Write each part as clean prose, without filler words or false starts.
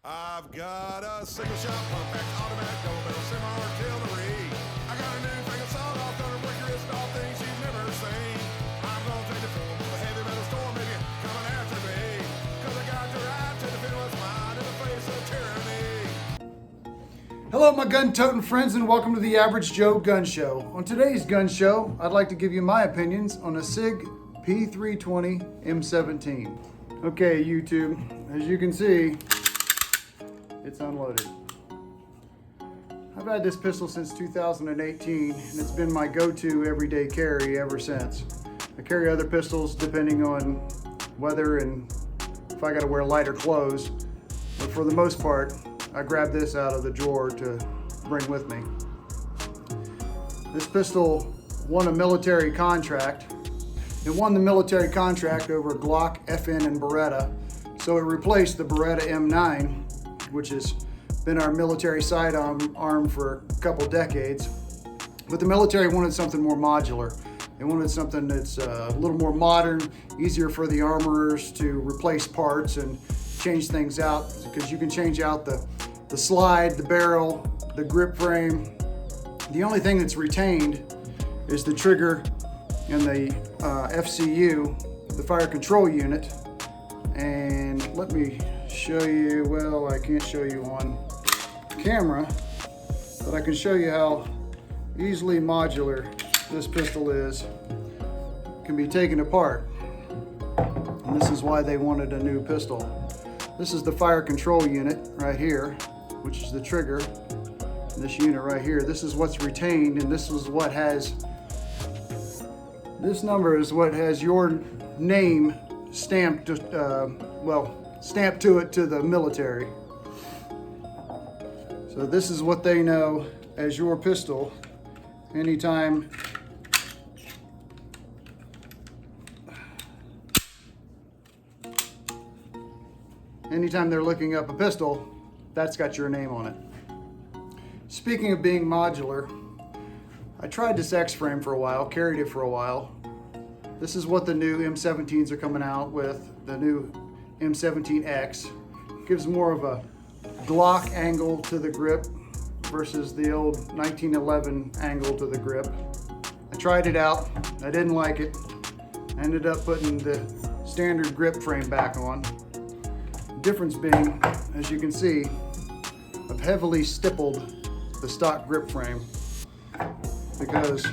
I've got a single shot, pump action, automatic, double barrel, semi-artillery. I got a new thing of sawed-off, thunder breaker, it's all things you've never seen. I'm gonna take the form of a heavy metal storm, maybe coming after me. Cause I got the right to defend what's mine in the face of tyranny. Hello my gun-toting friends and welcome to the Average Joe Gun Show. On today's gun show, I'd like to give you my opinions on a Sig P320 M17. Okay YouTube, as you can see, it's unloaded. I've had this pistol since 2018 and it's been my go-to everyday carry ever since. I carry other pistols depending on weather and if I gotta wear lighter clothes, but for the most part I grab this out of the drawer to bring with me. This pistol won a military contract. It won the military contract over Glock, FN, and Beretta, so it replaced the Beretta M9, which has been our military sidearm for a couple decades. But the military wanted something more modular. They wanted something that's a little more modern, easier for the armorers to replace parts and change things out, because you can change out the slide, the barrel, the grip frame. The only thing that's retained is the trigger and the FCU, the fire control unit. And let me show you, well, I can't show you on camera, but I can show you how easily modular this pistol is. It can be taken apart. And this is why they wanted a new pistol. This is the fire control unit right here, which is the trigger. This unit right here, this is what's retained, and this is what has, this number is what has your name stamped, stamped to it to the military. So this is what they know as your pistol anytime they're looking up a pistol, that's got your name on it. Speaking of being modular, I tried this X-frame for a while, carried it for a while. This is what the new M17s are coming out with, the new M17X. Gives more of a Glock angle to the grip versus the old 1911 angle to the grip. I tried it out, I didn't like it. I ended up putting the standard grip frame back on. The difference being, as you can see, I've heavily stippled the stock grip frame because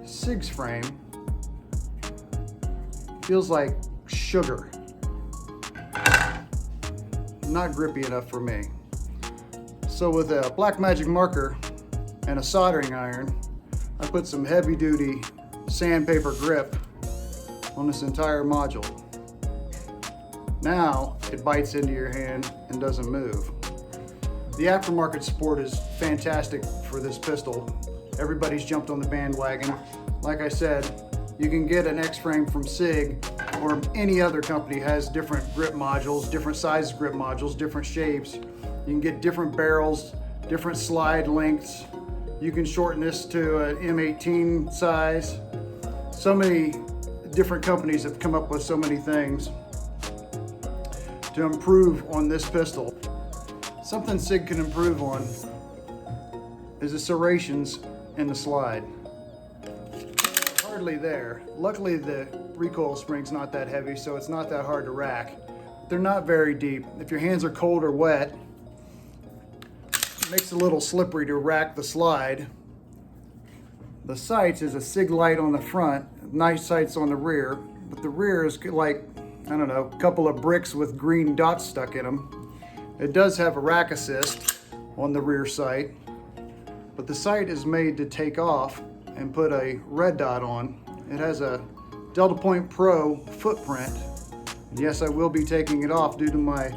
Sig's frame feels like sugar. Not grippy enough for me. So with a black magic marker and a soldering iron, I put some heavy duty sandpaper grip on this entire module. Now it bites into your hand and doesn't move. The aftermarket support is fantastic for this pistol. Everybody's jumped on the bandwagon. Like I said, you can get an X-frame from Sig or any other company has different grip modules, different size grip modules, different shapes. You can get different barrels, different slide lengths. You can shorten this to an M18 size. So many different companies have come up with so many things to improve on this pistol. Something Sig can improve on is the serrations in the slide. Hardly there. Luckily the recoil spring's not that heavy, so it's not that hard to rack. They're not very deep. If your hands are cold or wet, it makes it a little slippery to rack the slide. The sights is a Sig light on the front, nice sights on the rear, but the rear is like, I don't know, a couple of bricks with green dots stuck in them. It does have a rack assist on the rear sight, but the sight is made to take off and put a red dot on. It has a Delta Point Pro footprint. And yes, I will be taking it off due to my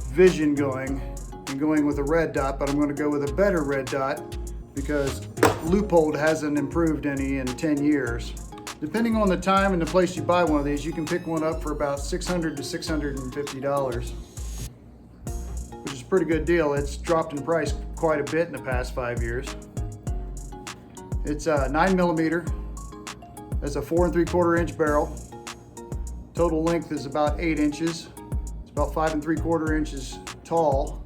vision going with a red dot, but I'm going to go with a better red dot because Loophole hasn't improved any in 10 years. Depending on the time and the place you buy one of these, you can pick one up for about $600 to $650. Which is a pretty good deal. It's dropped in price quite a bit in the past 5 years. It's a 9mm. It's a 4 3/4 inch barrel. Total length is about 8 inches. It's about 5 3/4 inches tall.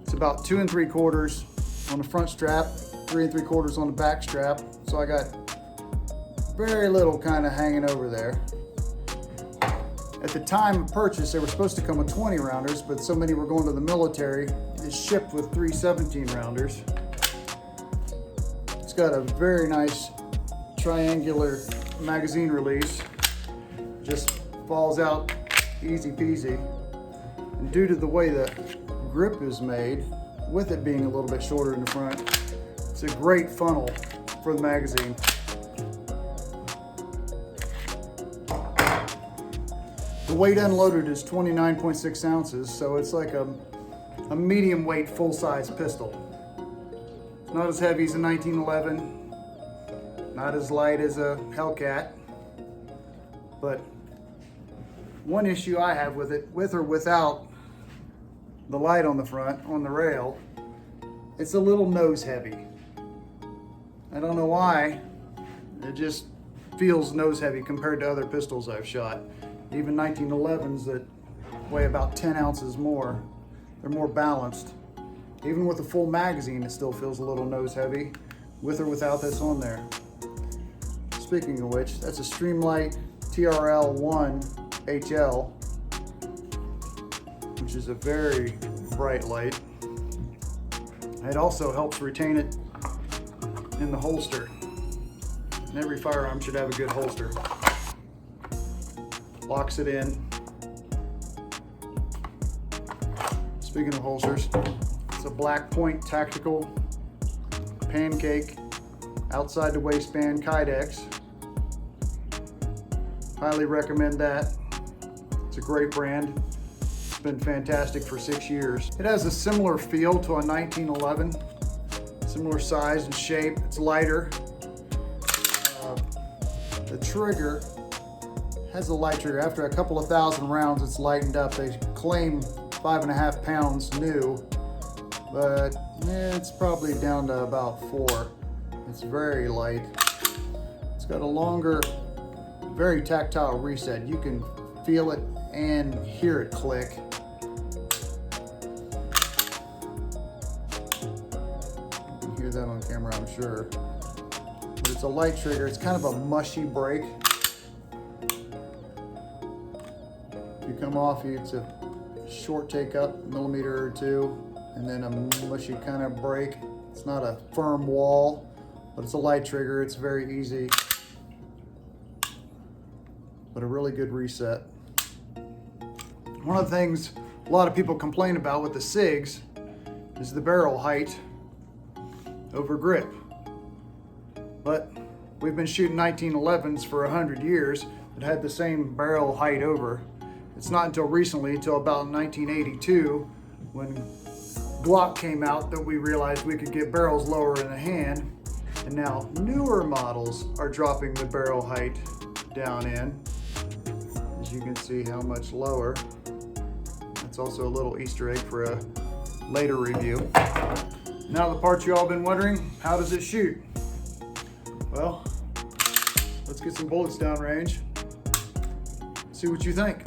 It's about 2 3/4 on the front strap, 3 3/4 on the back strap. So I got very little kind of hanging over there. At the time of purchase, they were supposed to come with 20 rounders, but so many were going to the military, it shipped with 3 17 rounders. It's got a very nice triangular magazine release. Just falls out easy peasy. And due to the way the grip is made, with it being a little bit shorter in the front, it's a great funnel for the magazine. The weight unloaded is 29.6 ounces, so it's like a medium weight full-size pistol. It's not as heavy as a 1911, not as light as a Hellcat, but one issue I have with it, with or without the light on the front, on the rail, it's a little nose heavy. I don't know why, it just feels nose heavy compared to other pistols I've shot. Even 1911s that weigh about 10 ounces more, they're more balanced. Even with a full magazine, it still feels a little nose heavy, with or without this on there. Speaking of which, that's a Streamlight TRL-1 HL, which is a very bright light. It also helps retain it in the holster. And every firearm should have a good holster. Locks it in. Speaking of holsters, it's a Black Point Tactical Pancake outside the waistband Kydex. Highly recommend that. It's a great brand. It's been fantastic for 6 years. It has a similar feel to a 1911, similar size and shape. It's lighter. The trigger has a light trigger. After a couple of thousand rounds, it's lightened up. They claim 5.5 pounds new, but it's probably down to about 4. It's very light. It's got a longer, very tactile reset. You can feel it and hear it click. You can hear that on camera, I'm sure. But it's a light trigger. It's kind of a mushy break. You come off, it's a short take up, millimeter or two, and then a mushy kind of break. It's not a firm wall, but it's a light trigger. It's very easy, but a really good reset. One of the things a lot of people complain about with the SIGs is the barrel height over grip. But we've been shooting 1911s for 100 years that had the same barrel height over. It's not until recently, until about 1982, when Glock came out, that we realized we could get barrels lower in the hand. And now newer models are dropping the barrel height down in. As you can see how much lower. That's also a little Easter egg for a later review. Now the part you all been wondering, how does it shoot? Well, let's get some bullets downrange. See what you think.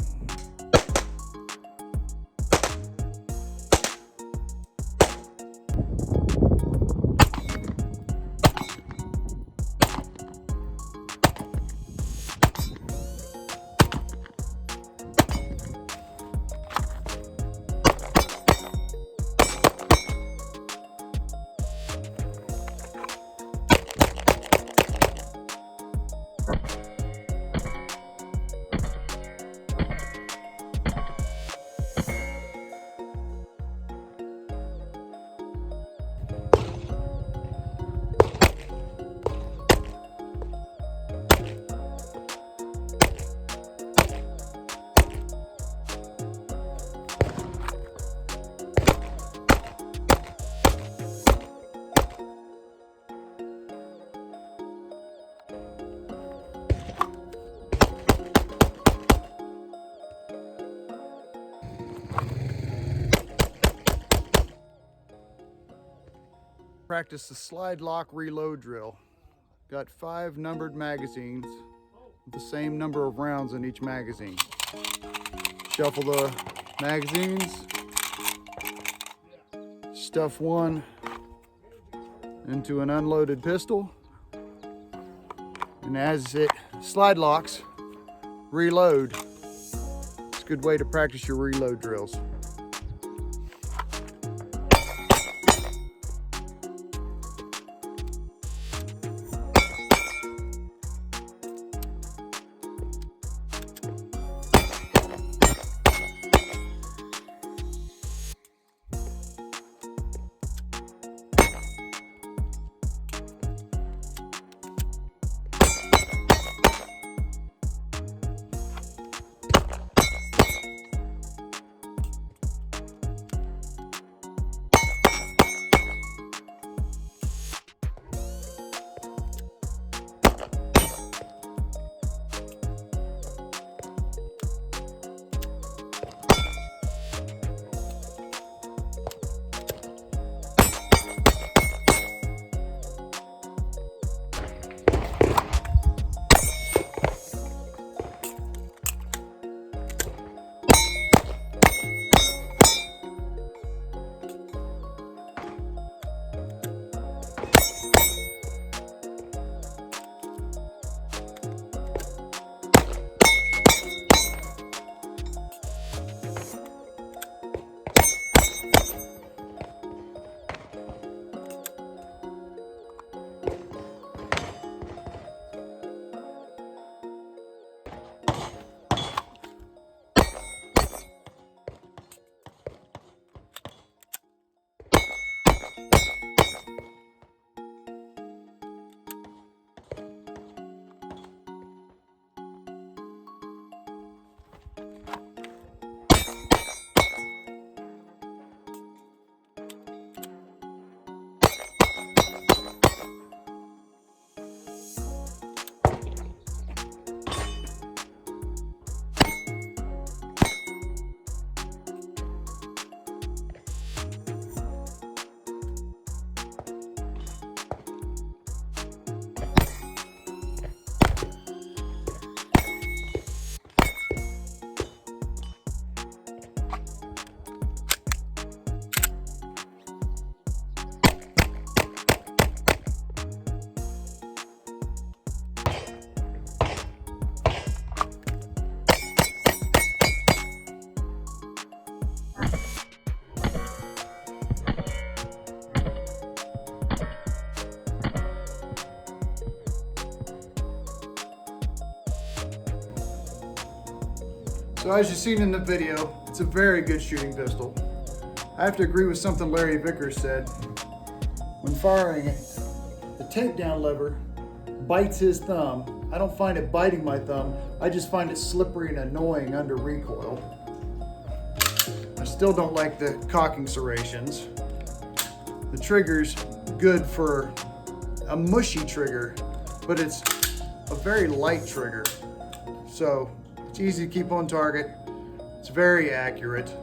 Practice the slide lock reload drill. Got 5 numbered magazines with the same number of rounds in each magazine. Shuffle the magazines. Stuff one into an unloaded pistol. And as it slide locks, reload. It's a good way to practice your reload drills. So as you've seen in the video, it's a very good shooting pistol. I have to agree with something Larry Vickers said. When firing it, the takedown lever bites his thumb. I don't find it biting my thumb. I just find it slippery and annoying under recoil. I still don't like the cocking serrations. The trigger's good for a mushy trigger, but it's a very light trigger. So it's easy to keep on target. It's very accurate.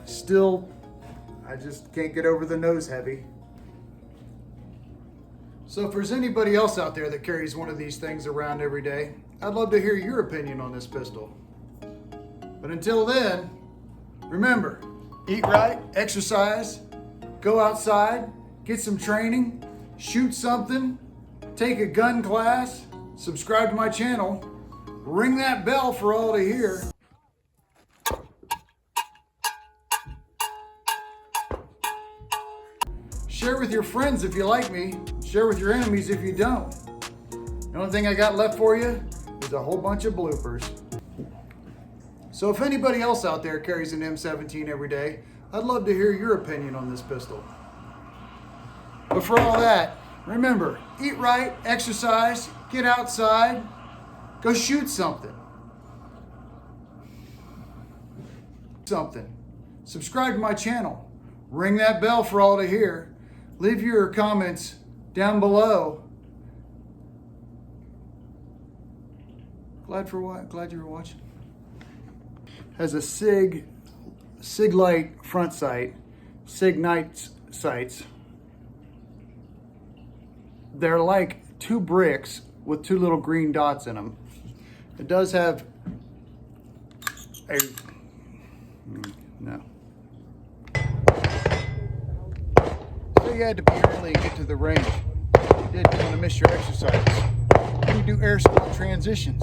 Still, I just can't get over the nose heavy. So if there's anybody else out there that carries one of these things around every day, I'd love to hear your opinion on this pistol. But until then, remember, eat right, exercise, go outside, get some training, shoot something, take a gun class, subscribe to my channel, ring that bell for all to hear. Share with your friends if you like me. Share with your enemies if you don't. The only thing I got left for you is a whole bunch of bloopers. So if anybody else out there carries an M17 every day, I'd love to hear your opinion on this pistol. But for all that, remember, eat right, exercise, get outside, go shoot something. Subscribe to my channel. Ring that bell for all to hear. Leave your comments down below. Glad you were watching. Has a Sig light front sight, Sig night sights. They're like two bricks with two little green dots in them. It does have a, no. So you had to be early and get to the range. You didn't want to miss your exercises. When you do air school transitions.